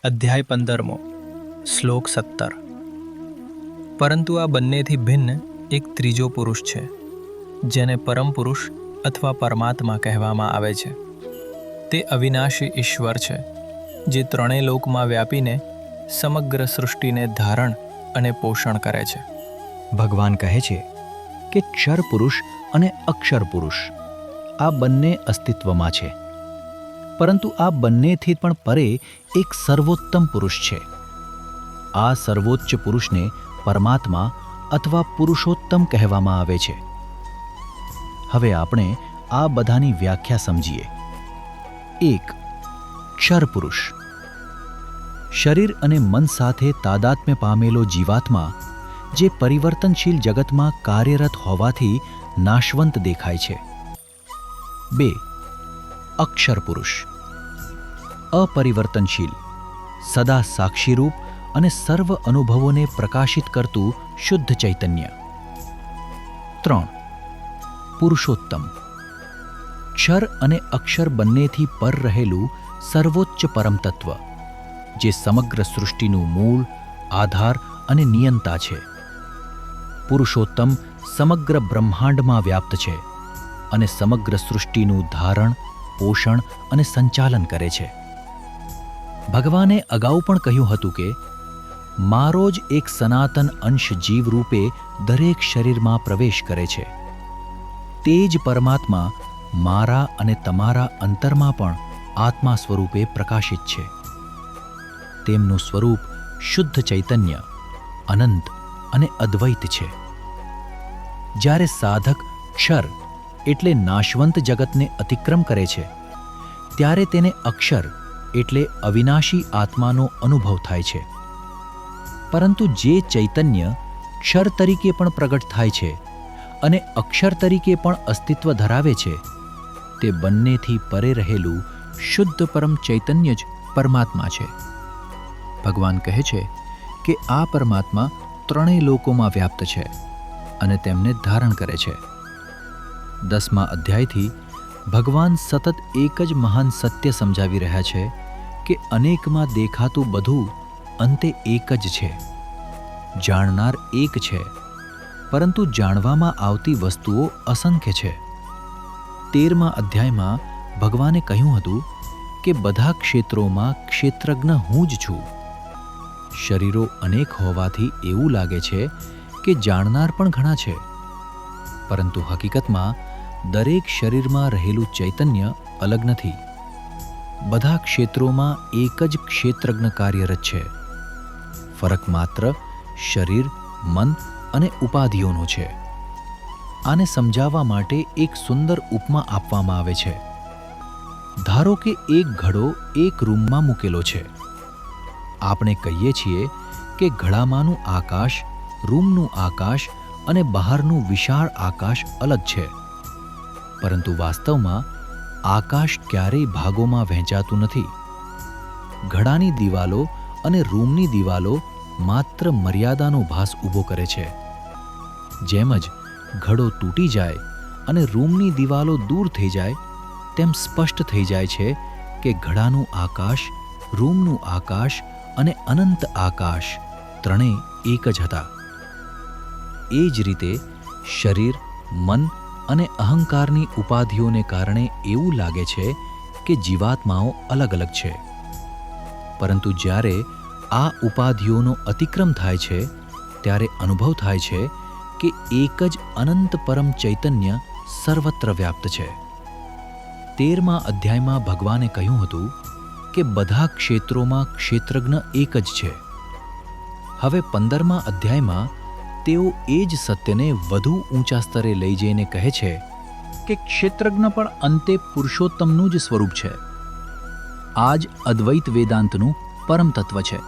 અધ્યાય 15 શ્લોક 17. પરંતુ આ બંનેથી ભિન્ન એક ત્રીજો પુરુષ છે, જેને પરમ પુરુષ અથવા પરમાત્મા કહેવામાં આવે છે. તે અવિનાશી ઈશ્વર છે, જે ત્રણેય લોકમાં વ્યાપીને સમગ્ર સૃષ્ટિને ધારણ અને પોષણ કરે છે. ભગવાન કહે છે કે ક્ષર પુરુષ અને અક્ષર પુરુષ આ બંને અસ્તિત્વમાં છે, પરંતુ આ બંનેથી પણ પરે એક સર્વોત્તમ પુરુષ છે. આ સર્વોચ્ચ પુરુષને પરમાત્મા અથવા પુરુષોત્તમ કહેવામાં આવે છે. હવે આપણે આ બધાની વ્યાખ્યા સમજીએ. 1. ક્ષર પુરુષ. શરીર અને મન સાથે તાદાત્મ્ય પામેલો જીવાત્મા, જે પરિવર્તનશીલ જગતમાં કાર્યરત હોવાથી નાશવંત દેખાય છે. 2. અક્ષર પુરુષ. અપરિવર્તનશીલ, સદા સાક્ષીરૂપ અને સર્વ અનુભવોને પ્રકાશિત કરતું શુદ્ધ ચૈતન્ય. 3. પુરુષોત્તમ. ક્ષર અને અક્ષર બંનેથી પર રહેલું સર્વોચ્ચ પરમ તત્વ, જે સમગ્ર સૃષ્ટિનું મૂળ, આધાર અને નિયંતા છે. પુરુષોત્તમ સમગ્ર બ્રહ્માંડમાં વ્યાપ્ત છે અને સમગ્ર સૃષ્ટિનું ધારણ, પોષણ અને સંચાલન કરે છે. ભગવાને અગાઉ પણ કહ્યું હતું કે મારો જ એક સનાતન અંશ જીવ રૂપે દરેક શરીરમાં પ્રવેશ કરે છે. તે જ પરમાત્મા મારા અને તમારા અંતરમાં પણ આત્મા સ્વરૂપે પ્રકાશિત છે. તેમનું સ્વરૂપ શુદ્ધ ચૈતન્ય, અનંત અને અદ્વૈત છે. જ્યારે સાધક ક્ષર એટલે નાશવંત જગતને અતિક્રમ કરે છે, ત્યારે તેને અક્ષર એટલે અવિનાશી આત્માનો અનુભવ થાય છે. પરંતુ જે ચૈતન્ય ક્ષર તરીકે પણ પ્રગટ થાય છે અને અક્ષર તરીકે પણ અસ્તિત્વ ધરાવે છે, તે બંનેથી પરે રહેલું શુદ્ધ પરમ ચૈતન્ય જ પરમાત્મા છે. ભગવાન કહે છે કે આ પરમાત્મા ત્રણેય લોકોમાં વ્યાપ્ત છે અને તેમને ધારણ કરે છે. 10મા અધ્યાયથી ભગવાન સતત એક જ મહાન સત્ય સમજાવી રહ્યા છે કે અનેકમાં દેખાતું બધું અંતે એક જ છે. જાણનાર એક છે, પરંતુ જાણવામાં આવતી વસ્તુઓ અસંખ્ય છે. 13મા અધ્યાયમાં ભગવાને કહ્યું હતું કે બધા ક્ષેત્રોમાં ક્ષેત્રજ્ઞ હું જ છું. શરીરો અનેક હોવાથી એવું લાગે છે કે જાણનાર પણ ઘણા છે, પરંતુ હકીકતમાં દરેક શરીરમાં રહેલું ચૈતન્ય અલગ નથી. બધા ક્ષેત્રોમાં એક જ ક્ષેત્રજ્ઞ કાર્યરત છે. ફરક માત્ર શરીર, મન અને ઉપાધિઓનો છે. આને સમજાવવા માટે એક સુંદર ઉપમા આપવામાં આવે છે. ધારો કે એક ઘડો એક રૂમમાં મૂકેલો છે. આપણે કહીએ છીએ કે ઘડામાંનું આકાશ, રૂમનું આકાશ અને બહારનું વિશાળ આકાશ અલગ છે, પરંતુ વાસ્તવમાં આકાશ ક્યારેય ભાગોમાં વહેંચાતું નથી. ઘડાની દિવાલો અને રૂમની દિવાલો માત્ર મર્યાદાનો ભાસ ઊભો કરે છે. જેમ જ ઘડો તૂટી જાય અને રૂમની દિવાલો દૂર થઈ જાય, તેમ સ્પષ્ટ થઈ જાય છે કે ઘડાનું આકાશ, રૂમનું આકાશ અને અનંત આકાશ ત્રણેય એક જ હતા. એ જ રીતે શરીર, મન અને અહંકારની ઉપાધિઓને કારણે એવું લાગે છે કે જીવાત્માઓ અલગ અલગ છે, પરંતુ જ્યારે આ ઉપાધિઓનો અતિક્રમ થાય છે, ત્યારે અનુભવ થાય છે કે એક જ અનંત પરમ ચૈતન્ય સર્વત્ર વ્યાપ્ત છે. 13મા અધ્યાયમાં ભગવાને કહ્યું હતું કે બધા ક્ષેત્રોમાં ક્ષેત્રજ્ઞ એક જ છે. હવે 15મા અધ્યાયમાં તેઓ એ જ સત્યને વધુ ઊંચા સ્તરે લઈ જઈને કહે છે કે ક્ષેત્રજ્ઞ પણ અંતે પુરુષોત્તમનું જ સ્વરૂપ છે. આ જ અદ્વૈત વેદાંતનું પરમ તત્વ છે.